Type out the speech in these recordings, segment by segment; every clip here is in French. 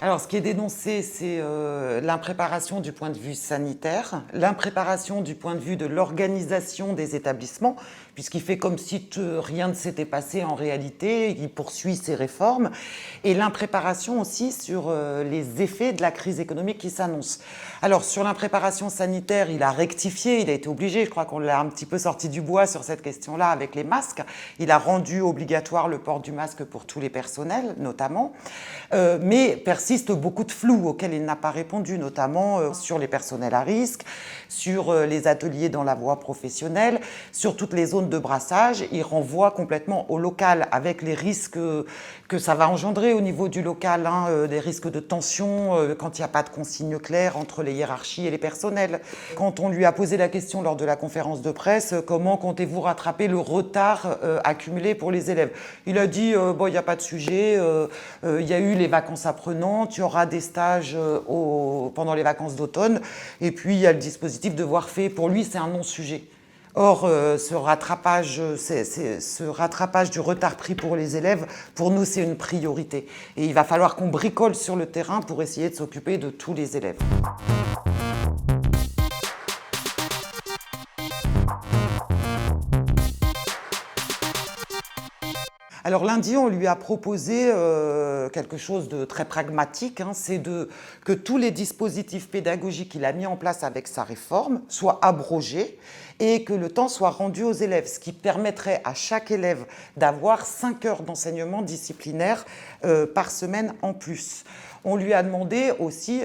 Alors, ce qui est dénoncé, c'est l'impréparation du point de vue sanitaire, l'impréparation du point de vue de l'organisation des établissements, puisqu'il fait comme si rien ne s'était passé en réalité, il poursuit ses réformes, et l'impréparation aussi sur les effets de la crise économique qui s'annonce. Alors, sur l'impréparation sanitaire, il a rectifié, il a été obligé, je crois qu'on l'a un petit peu sorti du bois sur cette question-là avec les masques. Il a rendu obligatoire le port du masque pour tous les personnels, notamment, mais persiste beaucoup de flou auxquels il n'a pas répondu, notamment sur les personnels à risque, sur les ateliers dans la voie professionnelle, sur toutes les zones de brassage. Il renvoie complètement au local avec les risques que ça va engendrer au niveau du local, des risques de tension quand il n'y a pas de consignes claires entre les hiérarchies et les personnels. Quand on lui a posé la question lors de la conférence de presse, comment comptez-vous rattraper le retard accumulé pour les élèves? Il a dit, bon, il n'y a pas de sujet, il y a eu les vacances apprenantes, il y aura des stages pendant les vacances d'automne, et puis il y a le dispositif devoir fait. Pour lui, c'est un non-sujet. Or, ce rattrapage du retard pris pour les élèves, pour nous, c'est une priorité. Et il va falloir qu'on bricole sur le terrain pour essayer de s'occuper de tous les élèves. Alors lundi, on lui a proposé quelque chose de très pragmatique, c'est que tous les dispositifs pédagogiques qu'il a mis en place avec sa réforme soient abrogés et que le temps soit rendu aux élèves, ce qui permettrait à chaque élève d'avoir 5 heures d'enseignement disciplinaire par semaine en plus. On lui a demandé aussi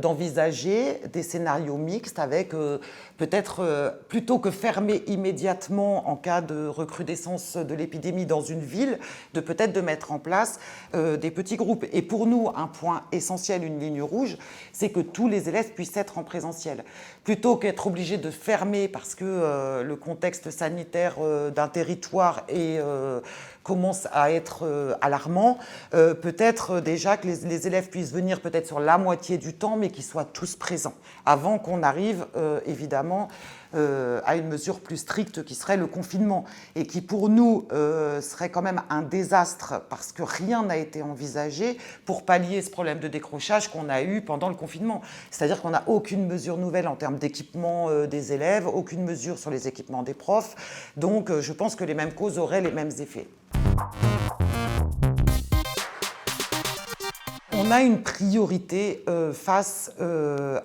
d'envisager des scénarios mixtes avec peut-être, plutôt que fermer immédiatement en cas de recrudescence de l'épidémie dans une ville, de mettre en place des petits groupes. Et pour nous, un point essentiel, une ligne rouge, c'est que tous les élèves puissent être en présentiel. Plutôt qu'être obligés de fermer parce que le contexte sanitaire d'un territoire commence à être alarmant, peut-être déjà que les élèves puissent venir peut-être sur la moitié du temps, mais qu'ils soient tous présents, avant qu'on arrive évidemment à une mesure plus stricte qui serait le confinement, et qui pour nous serait quand même un désastre, parce que rien n'a été envisagé pour pallier ce problème de décrochage qu'on a eu pendant le confinement. C'est-à-dire qu'on n'a aucune mesure nouvelle en termes d'équipement des élèves, aucune mesure sur les équipements des profs, donc je pense que les mêmes causes auraient les mêmes effets. On a une priorité face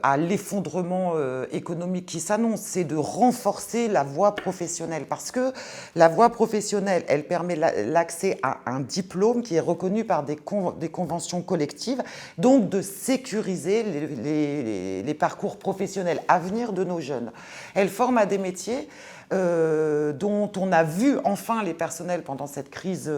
à l'effondrement économique qui s'annonce, c'est de renforcer la voie professionnelle, parce que la voie professionnelle, elle permet l'accès à un diplôme qui est reconnu par des conventions collectives, donc de sécuriser les parcours professionnels à venir de nos jeunes. Elle forme à des métiers dont on a vu enfin les personnels pendant cette crise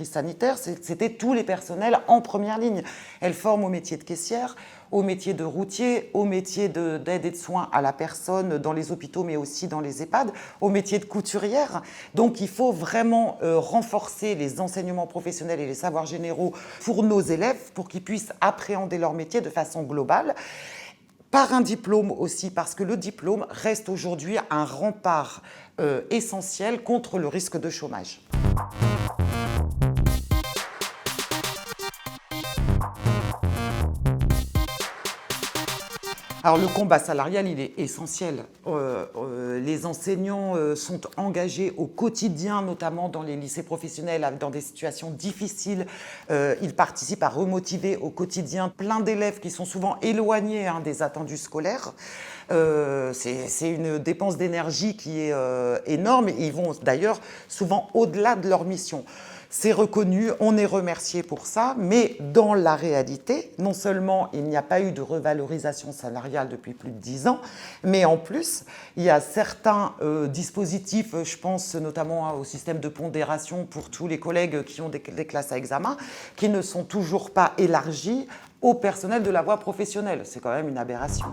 sanitaire, c'était tous les personnels en première ligne. Elle forme au métier de caissière, au métier de routier, au métier d'aide et de soins à la personne dans les hôpitaux mais aussi dans les EHPAD, au métier de couturière. Donc il faut vraiment renforcer les enseignements professionnels et les savoirs généraux pour nos élèves, pour qu'ils puissent appréhender leur métier de façon globale. Par un diplôme aussi, parce que le diplôme reste aujourd'hui un rempart essentiel contre le risque de chômage. Alors le combat salarial, il est essentiel. Les enseignants sont engagés au quotidien, notamment dans les lycées professionnels, dans des situations difficiles. Ils participent à remotiver au quotidien plein d'élèves qui sont souvent éloignés des attendus scolaires. C'est une dépense d'énergie qui est énorme, et ils vont d'ailleurs souvent au-delà de leur mission. C'est reconnu, on est remercié pour ça, mais dans la réalité, non seulement il n'y a pas eu de revalorisation salariale depuis plus de 10 ans, mais en plus, il y a certains dispositifs, je pense notamment au système de pondération pour tous les collègues qui ont des classes à examen, qui ne sont toujours pas élargis au personnel de la voie professionnelle. C'est quand même une aberration.